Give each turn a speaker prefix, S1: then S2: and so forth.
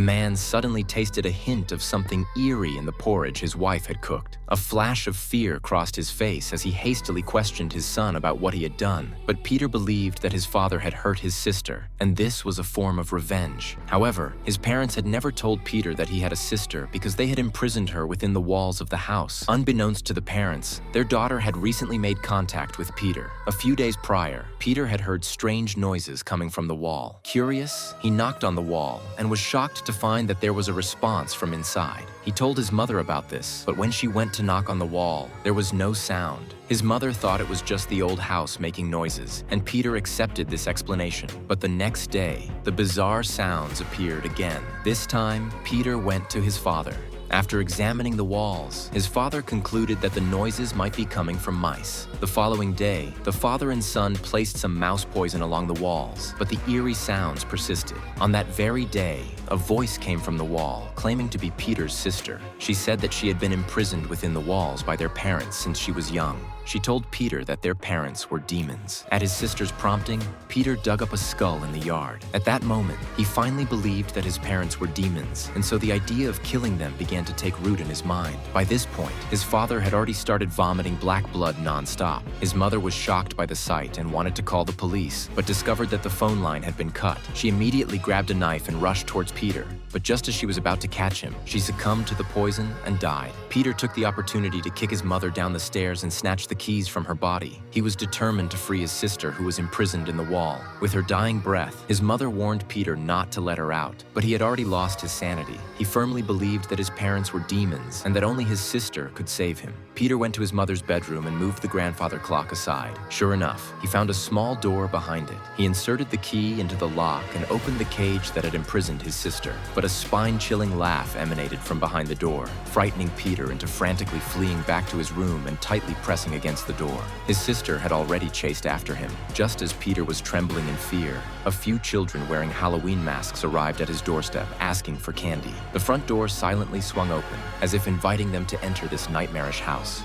S1: man suddenly tasted a hint of something eerie in the porridge his wife had cooked. A flash of fear crossed his face as he hastily questioned his son about what he had done. But Peter believed that his father had hurt his sister, and this was a form of revenge. However, his parents had never told Peter that he had a sister because they had imprisoned her within the walls of the house. Unbeknownst to the parents, their daughter had recently made contact with Peter. A few days prior, Peter had heard strange noises coming from the wall. Curious, he knocked on the wall and was shocked to find that there was a response from inside. He told his mother about this, but when she went to knock on the wall, there was no sound. His mother thought it was just the old house making noises, and Peter accepted this explanation. But the next day, the bizarre sounds appeared again. This time, Peter went to his father. After examining the walls, his father concluded that the noises might be coming from mice. The following day, the father and son placed some mouse poison along the walls, but the eerie sounds persisted. On that very day, a voice came from the wall, claiming to be Peter's sister. She said that she had been imprisoned within the walls by their parents since she was young. She told Peter that their parents were demons. At his sister's prompting, Peter dug up a skull in the yard. At that moment, he finally believed that his parents were demons, and so the idea of killing them began to take root in his mind. By this point, his father had already started vomiting black blood non-stop. His mother was shocked by the sight and wanted to call the police, but discovered that the phone line had been cut. She immediately grabbed a knife and rushed towards Peter, but just as she was about to catch him, she succumbed to the poison and died. Peter took the opportunity to kick his mother down the stairs and snatch the keys from her body. He was determined to free his sister, who was imprisoned in the wall. With her dying breath, his mother warned Peter not to let her out, but he had already lost his sanity. He firmly believed that his parents were demons and that only his sister could save him. Peter went to his mother's bedroom and moved the grandfather clock aside. Sure enough, he found a small door behind it. He inserted the key into the lock and opened the cage that had imprisoned his sister. But a spine-chilling laugh emanated from behind the door, frightening Peter into frantically fleeing back to his room and tightly pressing against the door. His sister had already chased after him. Just as Peter was trembling in fear, a few children wearing Halloween masks arrived at his doorstep, asking for candy. The front door silently swung open, as if inviting them to enter this nightmarish house.